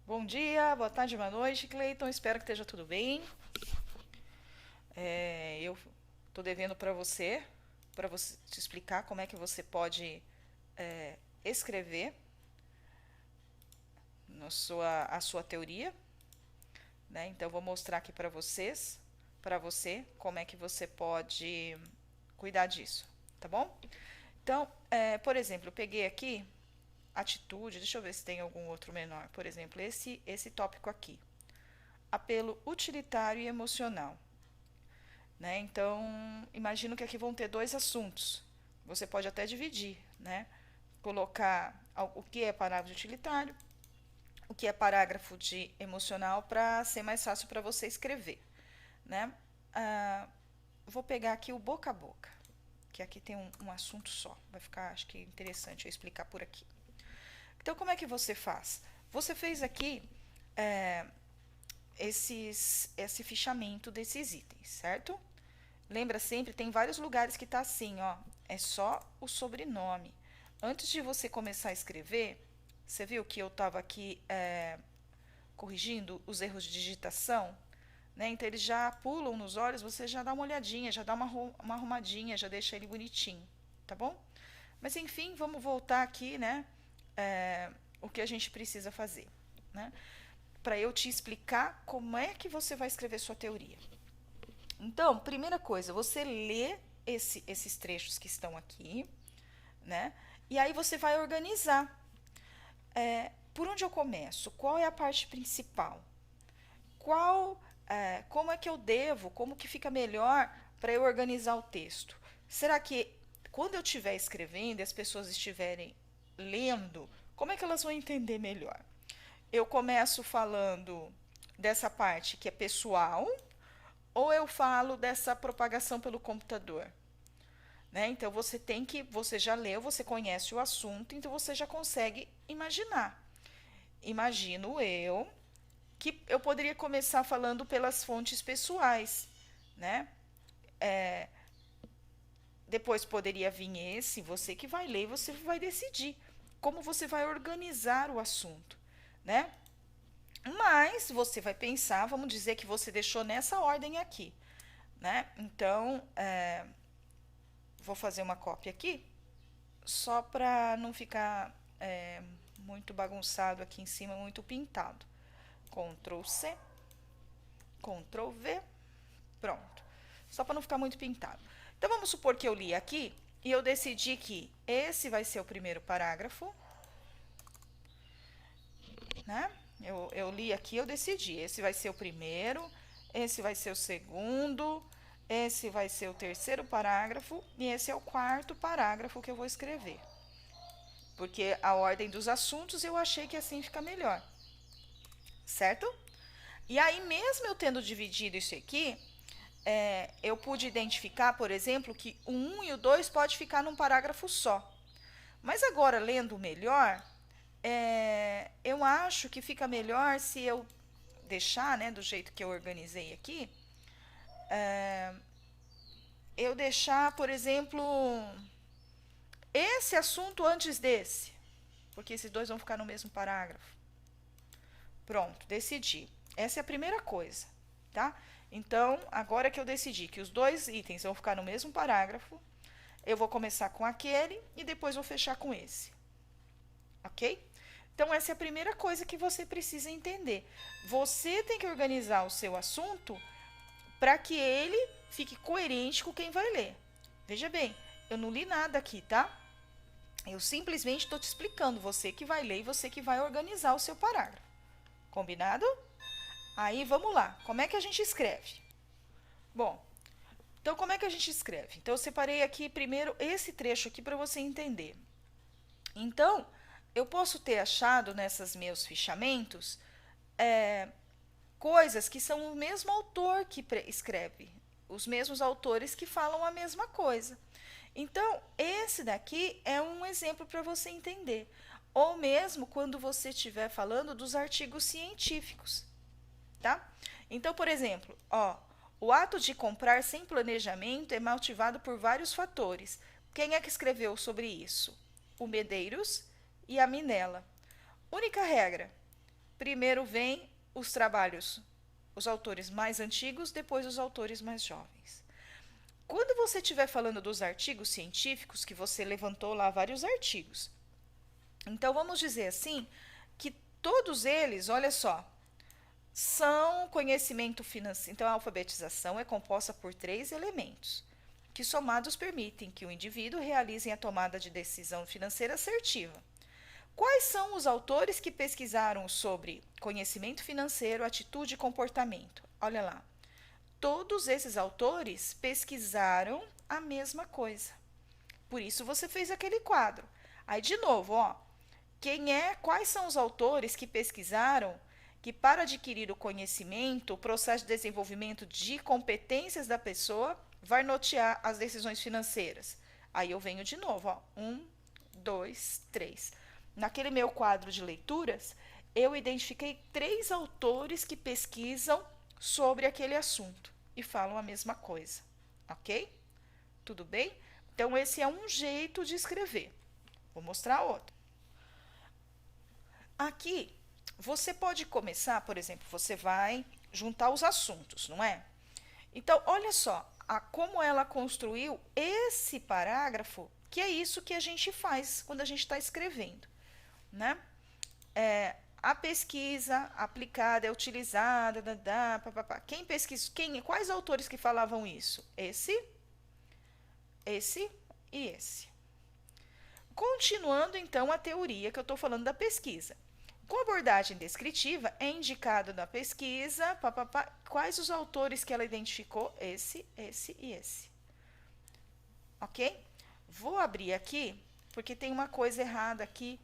Bom dia, boa tarde, boa noite, Cleiton. Espero que esteja tudo bem. Eu estou devendo para você te explicar como é que você pode escrever a sua teoria, né? Então, eu vou mostrar aqui para você, como é que você pode cuidar disso, tá bom? Então, por exemplo, eu peguei aqui atitude, deixa eu ver se tem algum outro menor. Por exemplo, esse tópico aqui. Apelo utilitário e emocional. Né? Então, imagino que aqui vão ter dois assuntos. Você pode até dividir, né? Colocar o que é parágrafo utilitário, o que é parágrafo de emocional, para ser mais fácil para você escrever, né? Vou pegar aqui o boca a boca, que aqui tem um assunto só. Vai ficar, acho que interessante eu explicar por aqui. Então, como é que você faz? Você fez aqui esse fichamento desses itens, certo? Lembra sempre, tem vários lugares que tá assim, ó. É só o sobrenome. Antes de você começar a escrever, você viu que eu estava aqui corrigindo os erros de digitação? Né? Então, eles já pulam nos olhos, você já dá uma olhadinha, já dá uma arrumadinha, já deixa ele bonitinho, tá bom? Mas, enfim, vamos voltar aqui, né? O que a gente precisa fazer, né? Para eu te explicar como é que você vai escrever sua teoria. Então, primeira coisa, você lê esses trechos que estão aqui, né? E aí você vai organizar. Por onde eu começo? Qual é a parte principal? Como é que eu devo, como que fica melhor para eu organizar o texto? Será que quando eu estiver escrevendo e as pessoas estiverem lendo, como é que elas vão entender melhor? Eu começo falando dessa parte que é pessoal, ou eu falo dessa propagação pelo computador? Né? Então você já leu, você conhece o assunto, então você já consegue imaginar. Imagino eu que eu poderia começar falando pelas fontes pessoais, né? Depois poderia vir você que vai ler, você vai decidir como você vai organizar o assunto, né? Mas você vai pensar, vamos dizer que você deixou nessa ordem aqui, né? Então, vou fazer uma cópia aqui, só para não ficar muito bagunçado aqui em cima, muito pintado. Ctrl C, Ctrl V, pronto. Só para não ficar muito pintado. Então, vamos supor que eu li aqui e eu decidi que esse vai ser o primeiro parágrafo, né? Eu li aqui, eu decidi. Esse vai ser o primeiro, esse vai ser o segundo, esse vai ser o terceiro parágrafo e esse é o quarto parágrafo que eu vou escrever. Porque a ordem dos assuntos eu achei que assim fica melhor. Certo? E aí, mesmo eu tendo dividido isso aqui, eu pude identificar, por exemplo, que o 1 e o 2 pode ficar num parágrafo só. Mas agora, lendo melhor, eu acho que fica melhor se eu deixar, né, do jeito que eu organizei aqui, eu deixar, por exemplo, esse assunto antes desse, porque esses dois vão ficar no mesmo parágrafo. Pronto, decidi. Essa é a primeira coisa, tá? Então, agora que eu decidi que os dois itens vão ficar no mesmo parágrafo, eu vou começar com aquele e depois vou fechar com esse. Ok? Então, essa é a primeira coisa que você precisa entender. Você tem que organizar o seu assunto para que ele fique coerente com quem vai ler. Veja bem, eu não li nada aqui, tá? Eu simplesmente estou te explicando, você que vai ler e você que vai organizar o seu parágrafo. Combinado? Aí vamos lá, como é que a gente escreve? Bom, então como é que a gente escreve? Então eu separei aqui primeiro esse trecho aqui para você entender. Então, eu posso ter achado nesses meus fichamentos coisas que são o mesmo autor que escreve, os mesmos autores que falam a mesma coisa. Então, esse daqui é um exemplo para você entender. Ou mesmo quando você estiver falando dos artigos científicos, tá? Então, por exemplo, o ato de comprar sem planejamento é motivado por vários fatores. Quem é que escreveu sobre isso? O Medeiros e a Minella. Única regra: primeiro vem os trabalhos, os autores mais antigos, depois os autores mais jovens. Quando você estiver falando dos artigos científicos, que você levantou lá vários artigos, então vamos dizer assim, que todos eles, olha só, são conhecimento financeiro. Então, a alfabetização é composta por 3 elementos, que somados permitem que o indivíduo realize a tomada de decisão financeira assertiva. Quais são os autores que pesquisaram sobre conhecimento financeiro, atitude e comportamento? Olha lá. Todos esses autores pesquisaram a mesma coisa. Por isso você fez aquele quadro. Aí, de novo, ó, quais são os autores que pesquisaram que para adquirir o conhecimento, o processo de desenvolvimento de competências da pessoa vai nortear as decisões financeiras? Aí eu venho de novo, ó, 1, 2, 3. Naquele meu quadro de leituras, eu identifiquei 3 autores que pesquisam sobre aquele assunto e falam a mesma coisa, ok? Tudo bem? Então, esse é um jeito de escrever. Vou mostrar outro. Aqui, você pode começar, por exemplo, você vai juntar os assuntos, não é? Então, olha só como ela construiu esse parágrafo, que é isso que a gente faz quando a gente está escrevendo, né? A pesquisa aplicada é utilizada, Quem pesquisa, quais autores que falavam isso? Esse e esse. Continuando, então, a teoria que eu estou falando da pesquisa. Com abordagem descritiva, é indicado na pesquisa, quais os autores que ela identificou? Esse e esse. Ok? Vou abrir aqui, porque tem uma coisa errada aqui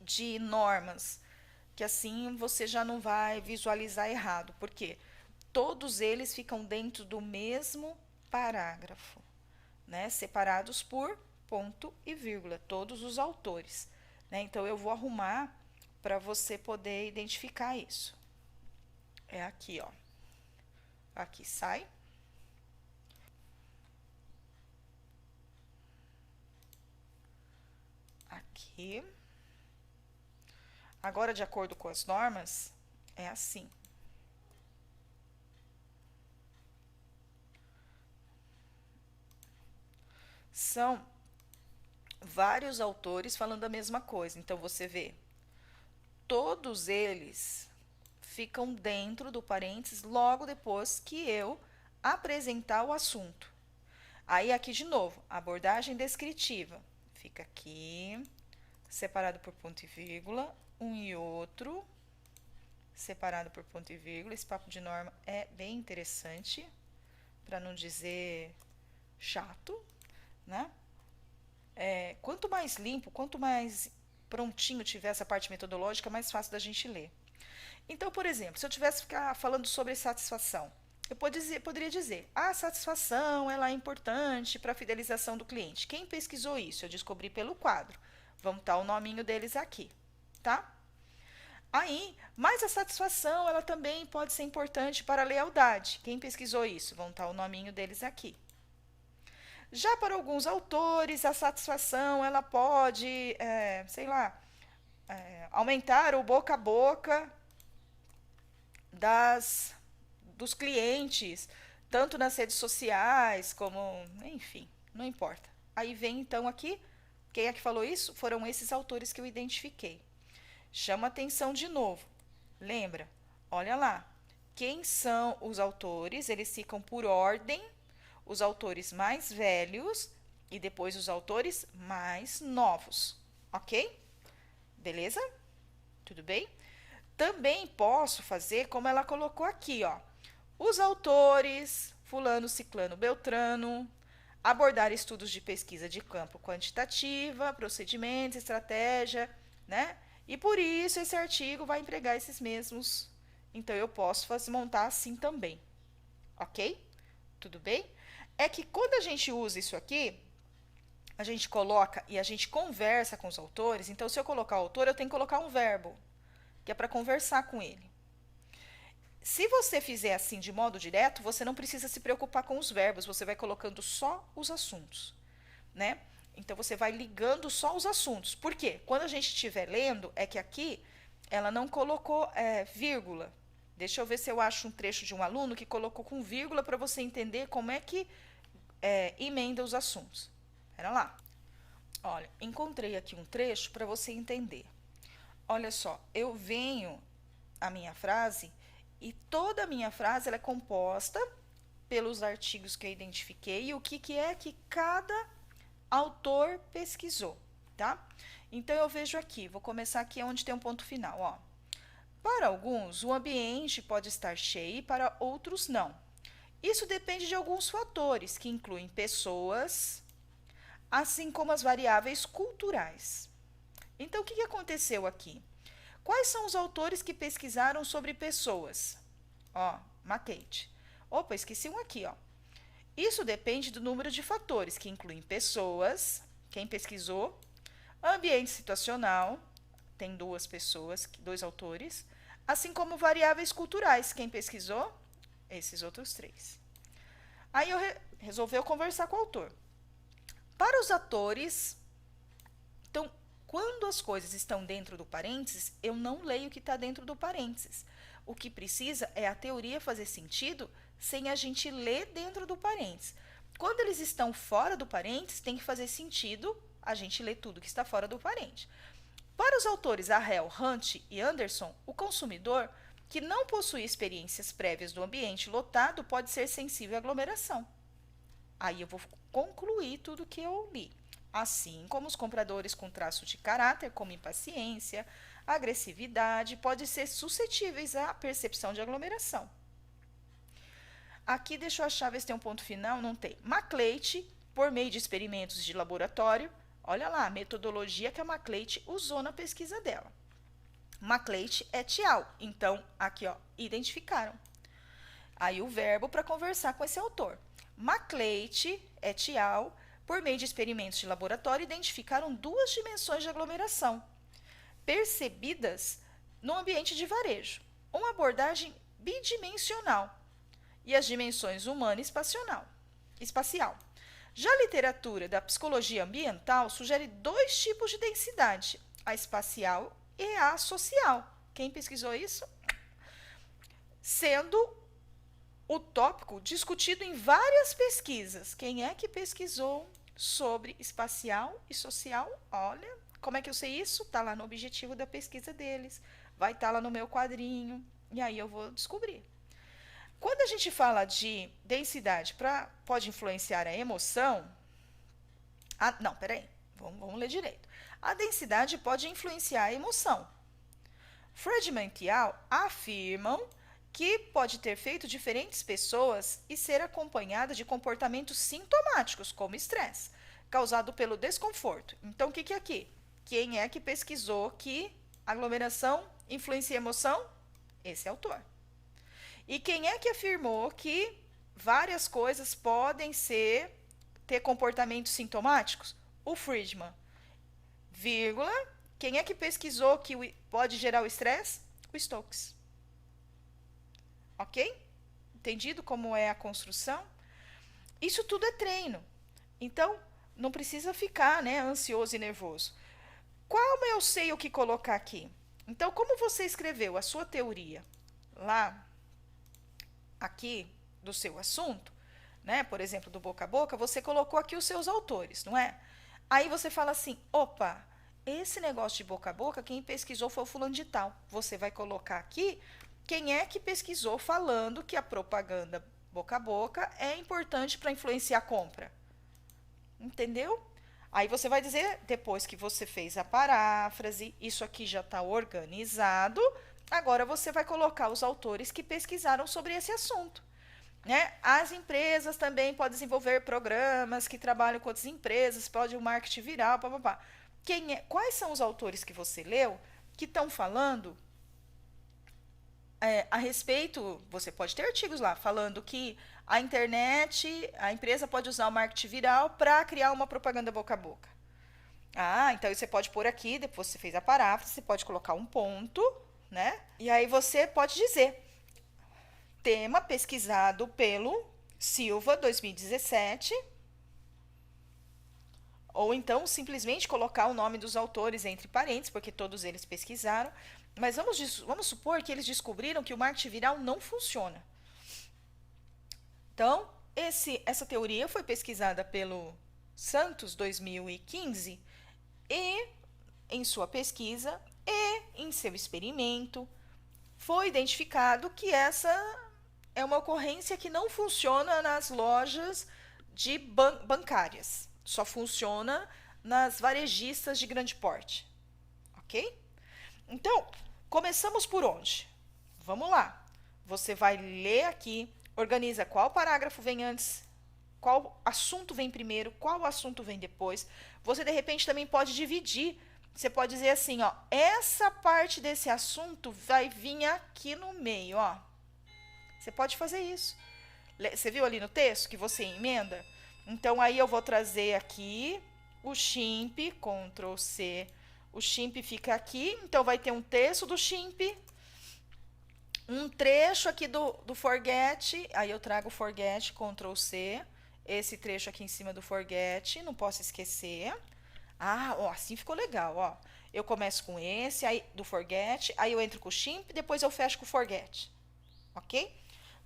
de normas, que assim você já não vai visualizar errado, porque todos eles ficam dentro do mesmo parágrafo, né? Separados por ponto e vírgula, todos os autores. Então, eu vou arrumar para você poder identificar isso. É aqui, ó. Aqui sai. Aqui. Agora, de acordo com as normas, é assim. São vários autores falando a mesma coisa. Então, você vê, todos eles ficam dentro do parênteses logo depois que eu apresentar o assunto. Aí, aqui de novo, abordagem descritiva. Fica aqui, separado por ponto e vírgula, um e outro, separado por ponto e vírgula. Esse papo de norma é bem interessante, para não dizer chato, né? Quanto mais limpo, quanto mais prontinho tiver essa parte metodológica, mais fácil da gente ler. Então, por exemplo, se eu tivesse que ficar falando sobre satisfação, eu poderia dizer, a satisfação ela é importante para a fidelização do cliente. Quem pesquisou isso? Eu descobri pelo quadro. Vamos estar o nominho deles aqui, tá? Aí, mas a satisfação ela também pode ser importante para a lealdade. Quem pesquisou isso? Vão estar o nominho deles aqui. Já para alguns autores, a satisfação ela pode, sei lá, aumentar o boca a boca dos clientes, tanto nas redes sociais como, enfim, não importa. Aí vem então aqui, quem é que falou isso? Foram esses autores que eu identifiquei. Chama atenção de novo. Lembra? Olha lá. Quem são os autores? Eles ficam por ordem. Os autores mais velhos e depois os autores mais novos, ok? Beleza? Tudo bem? Também posso fazer como ela colocou aqui, ó. Os autores, fulano, ciclano, beltrano, abordar estudos de pesquisa de campo quantitativa, procedimentos, estratégia, né? E por isso esse artigo vai empregar esses mesmos. Então, eu posso montar assim também, ok? Tudo bem? É que quando a gente usa isso aqui, a gente coloca e a gente conversa com os autores. Então, se eu colocar o autor, eu tenho que colocar um verbo, que é para conversar com ele. Se você fizer assim de modo direto, você não precisa se preocupar com os verbos, você vai colocando só os assuntos, né? Então, você vai ligando só os assuntos. Por quê? Quando a gente estiver lendo, é que aqui ela não colocou vírgula. Deixa eu ver se eu acho um trecho de um aluno que colocou com vírgula para você entender como é que emenda os assuntos. Espera lá. Olha, encontrei aqui um trecho para você entender. Olha só, eu venho a minha frase e toda a minha frase ela é composta pelos artigos que eu identifiquei e o que é que cada autor pesquisou, tá? Então eu vejo aqui, vou começar aqui onde tem um ponto final, ó. Para alguns, o ambiente pode estar cheio, para outros não. Isso depende de alguns fatores, que incluem pessoas, assim como as variáveis culturais. Então, o que aconteceu aqui? Quais são os autores que pesquisaram sobre pessoas? Ó, McKate. Opa, esqueci um aqui, ó. Isso depende do número de fatores, que incluem pessoas, quem pesquisou, ambiente situacional, tem duas pessoas, dois autores, assim como variáveis culturais, quem pesquisou, esses outros três. Aí eu resolveu conversar com o autor. Para os atores, então, quando as coisas estão dentro do parênteses, eu não leio o que está dentro do parênteses. O que precisa é a teoria fazer sentido sem a gente ler dentro do parênteses. Quando eles estão fora do parênteses, tem que fazer sentido a gente ler tudo que está fora do parênteses. Para os autores Arrel, Hunt e Anderson, o consumidor que não possui experiências prévias do ambiente lotado pode ser sensível à aglomeração. Aí eu vou concluir tudo que eu li. Assim como os compradores com traço de caráter, como impaciência, agressividade, podem ser suscetíveis à percepção de aglomeração. Aqui deixa eu achar, ver se tem um ponto final, não tem. McLeish, por meio de experimentos de laboratório, olha lá a metodologia que a McLeish usou na pesquisa dela. McLeish et al. Então, aqui, ó, identificaram. Aí o verbo para conversar com esse autor. McLeish et al., por meio de experimentos de laboratório, identificaram duas dimensões de aglomeração, percebidas no ambiente de varejo. Uma abordagem bidimensional e as dimensões humana e espacial. Já a literatura da psicologia ambiental sugere dois tipos de densidade, a espacial e a social. Quem pesquisou isso? Sendo o tópico discutido em várias pesquisas. Quem é que pesquisou sobre espacial e social? Olha, como é que eu sei isso? Está lá no objetivo da pesquisa deles. Vai estar lá no meu quadrinho. E aí eu vou descobrir. Quando a gente fala de densidade pode influenciar a emoção. Não, peraí. Vamos ler direito. A densidade pode influenciar a emoção. Friedman e al. Afirmam que pode ter feito diferentes pessoas e ser acompanhada de comportamentos sintomáticos, como estresse, causado pelo desconforto. Então, o que é aqui? Quem é que pesquisou que aglomeração influencia a emoção? Esse autor. E quem é que afirmou que várias coisas podem ter comportamentos sintomáticos? O Friedman. Vírgula. Quem é que pesquisou que pode gerar o estresse? O Stokes. Ok? Entendido como é a construção? Isso tudo é treino. Então, não precisa ficar, né, ansioso e nervoso. Como eu sei o que colocar aqui? Então, como você escreveu a sua teoria lá, aqui, do seu assunto, né, por exemplo, do boca a boca, você colocou aqui os seus autores, não é? Aí você fala assim, opa, esse negócio de boca a boca, quem pesquisou foi o fulano de tal. Você vai colocar aqui quem é que pesquisou falando que a propaganda boca a boca é importante para influenciar a compra. Entendeu? Aí você vai dizer, depois que você fez a paráfrase, isso aqui já está organizado, agora você vai colocar os autores que pesquisaram sobre esse assunto. Né? As empresas também podem desenvolver programas que trabalham com outras empresas, pode o marketing viral, papapá. Quais são os autores que você leu que estão falando a respeito, você pode ter artigos lá falando que a internet, a empresa pode usar o marketing viral para criar uma propaganda boca a boca. Então você pode pôr aqui, depois você fez a paráfrase, você pode colocar um ponto, né? E aí você pode dizer, tema pesquisado pelo Silva, 2017. Ou então simplesmente colocar o nome dos autores entre parênteses, porque todos eles pesquisaram. Mas vamos supor que eles descobriram que o marketing viral não funciona. Então, essa teoria foi pesquisada pelo Santos 2015 e, em sua pesquisa e em seu experimento, foi identificado que essa é uma ocorrência que não funciona nas lojas de bancárias. Só funciona nas varejistas de grande porte. Ok? Então, começamos por onde? Vamos lá. Você vai ler aqui, organiza qual parágrafo vem antes, qual assunto vem primeiro, qual assunto vem depois. Você, de repente, também pode dividir. Você pode dizer assim, ó, essa parte desse assunto vai vir aqui no meio, ó. Você pode fazer isso. Você viu ali no texto que você emenda? Então, aí eu vou trazer aqui o Chimp, Ctrl C. O Chimp fica aqui, então vai ter um texto do Chimp, um trecho aqui do Forget, aí eu trago o Forget, Ctrl C, esse trecho aqui em cima do Forget, não posso esquecer. Ah, ó, assim ficou legal, ó. Eu começo com esse, aí do Forget, aí eu entro com o Chimp, depois eu fecho com o Forget. Ok?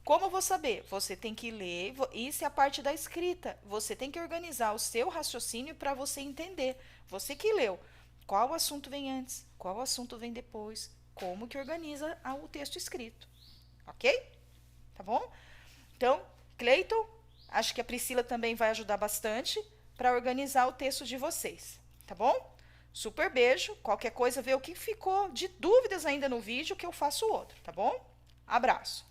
Como eu vou saber? Você tem que ler, isso é a parte da escrita. Você tem que organizar o seu raciocínio para você entender. Você que leu, qual assunto vem antes, qual assunto vem depois, como que organiza o texto escrito. Ok? Tá bom? Então, Cleiton, acho que a Priscila também vai ajudar bastante para organizar o texto de vocês. Tá bom? Super beijo. Qualquer coisa, vê o que ficou de dúvidas ainda no vídeo que eu faço outro, tá bom? Abraço.